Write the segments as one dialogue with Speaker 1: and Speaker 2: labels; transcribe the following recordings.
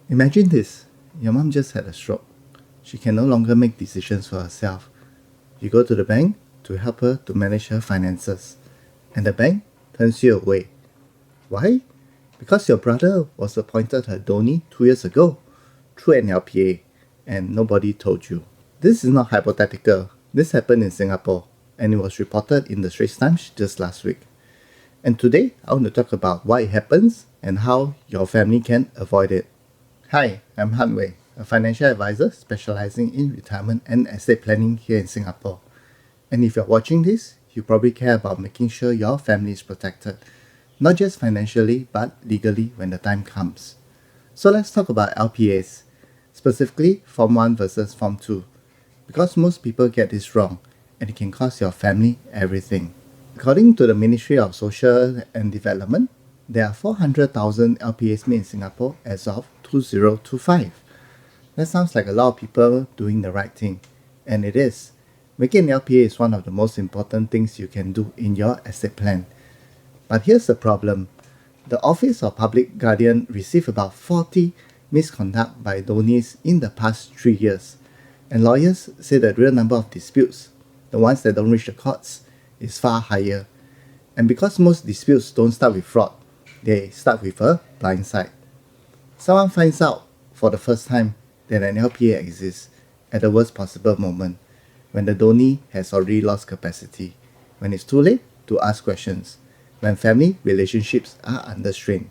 Speaker 1: Imagine this, your mom just had a stroke. She can no longer make decisions for herself. You go to the bank to help her to manage her finances, and the bank turns you away. Why? Because your brother was appointed her donee 2 years ago through an LPA, and nobody told you. This is not hypothetical. This happened in Singapore, and it was reported in the Straits Times just last week. And today, I want to talk about why it happens and how your family can avoid it. Hi, I'm Han Wei, a financial advisor specializing in retirement and estate planning here in Singapore. And if you're watching this, you probably care about making sure your family is protected, not just financially but legally when the time comes. So let's talk about LPAs, specifically Form 1 versus Form 2, because most people get this wrong and it can cost your family everything. According to the Ministry of Social and Development, there are 400,000 LPAs made in Singapore as of 2025. That sounds like a lot of people doing the right thing, and it is. Making an LPA is one of the most important things you can do in your estate plan. But here's the problem. The Office of Public Guardian received about 40 misconduct by donees in the past 3 years, and lawyers say the real number of disputes, the ones that don't reach the courts, is far higher. And because most disputes don't start with fraud, they start with a blindside. Someone finds out for the first time that an LPA exists at the worst possible moment, when the donee has already lost capacity, when it's too late to ask questions, when family relationships are under strain.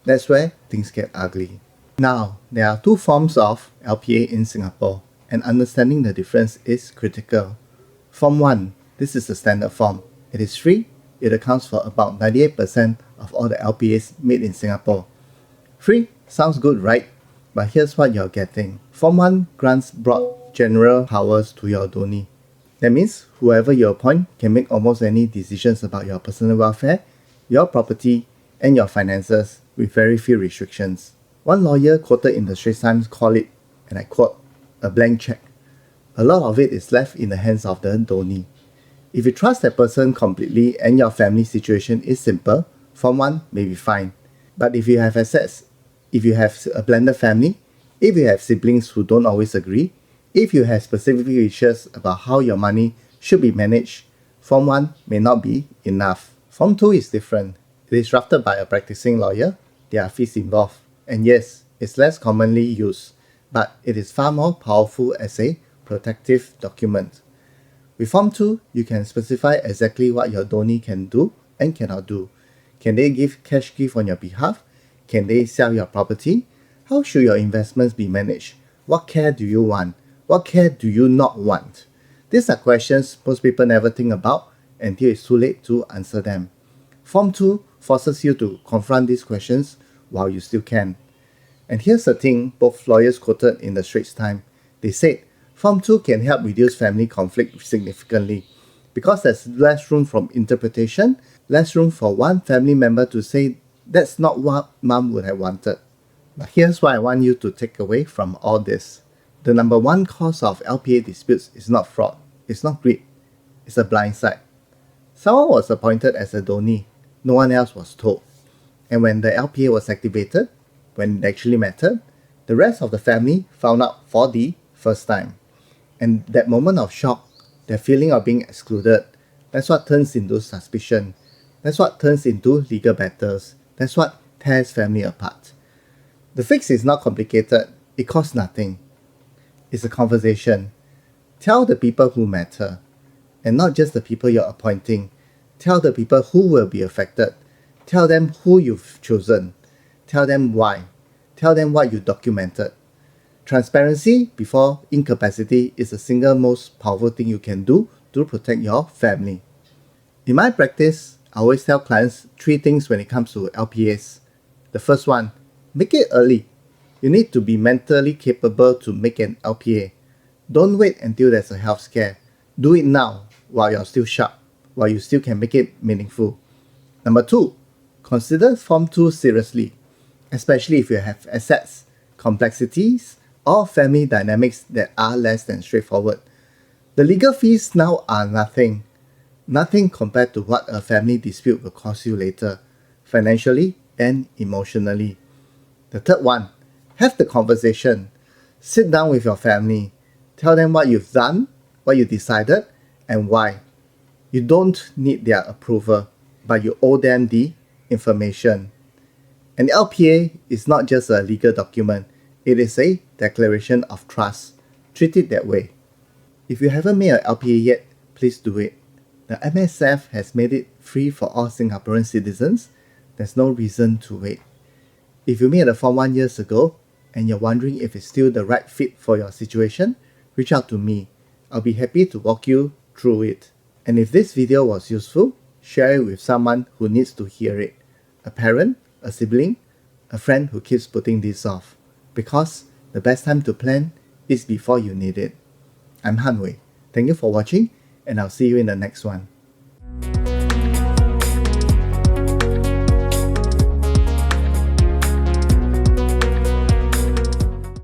Speaker 1: That's where things get ugly. Now, there are two forms of LPA in Singapore, and understanding the difference is critical. Form 1, this is the standard form. It is free. It accounts for about 98% of all the LPAs made in Singapore. Free sounds good, right? But here's what you're getting. Form 1 grants broad general powers to your donee. That means whoever you appoint can make almost any decisions about your personal welfare, your property, and your finances with very few restrictions. One lawyer quoted in the Straits Times called it, and I quote, a blank check. A lot of it is left in the hands of the donee. If you trust that person completely and your family situation is simple, Form 1 may be fine. But if you have assets, if you have a blended family, if you have siblings who don't always agree, if you have specific wishes about how your money should be managed, Form 1 may not be enough. Form 2 is different. It is drafted by a practicing lawyer. There are fees involved. And yes, it's less commonly used, but it is far more powerful as a protective document. With Form 2, you can specify exactly what your donee can do and cannot do. Can they give cash gift on your behalf? Can they sell your property? How should your investments be managed? What care do you want? What care do you not want? These are questions most people never think about until it's too late to answer them. Form 2 forces you to confront these questions while you still can. And here's the thing both lawyers quoted in the Straits Times. They said, Form 2 can help reduce family conflict significantly because there's less room for interpretation, less room for one family member to say that's not what mom would have wanted. But here's what I want you to take away from all this. The number one cause of LPA disputes is not fraud, it's not greed, it's a blindside. Someone was appointed as a donee, no one else was told. And when the LPA was activated, when it actually mattered, the rest of the family found out for the first time. And that moment of shock, that feeling of being excluded, that's what turns into suspicion. That's what turns into legal battles. That's what tears family apart. The fix is not complicated. It costs nothing. It's a conversation. Tell the people who matter, and not just the people you're appointing. Tell the people who will be affected. Tell them who you've chosen. Tell them why. Tell them what you documented. Transparency before incapacity is the single most powerful thing you can do to protect your family. In my practice, I always tell clients 3 things when it comes to LPAs. The first one, make it early. You need to be mentally capable to make an LPA. Don't wait until there's a health scare. Do it now while you're still sharp, while you still can make it meaningful. Number 2, consider Form 2 seriously, especially if you have assets, complexities, or family dynamics that are less than straightforward. The legal fees now are nothing compared to what a family dispute will cost you later, financially and emotionally. The third one, Have the conversation. Sit down with your family. Tell them what you've done, what you decided, and why. You don't need their approval, but you owe them the information. An LPA is not just a legal document, it is a declaration of trust. Treat it that way. If you haven't made an LPA yet, please do it. The MSF has made it free for all Singaporean citizens. There's no reason to wait. If you made a form 1 year ago and you're wondering if it's still the right fit for your situation, reach out to me. I'll be happy to walk you through it. And if this video was useful, share it with someone who needs to hear it. A parent, a sibling, a friend who keeps putting this off. Because the best time to plan is before you need it. I'm Han Wei. Thank you for watching, and I'll see you in the next one.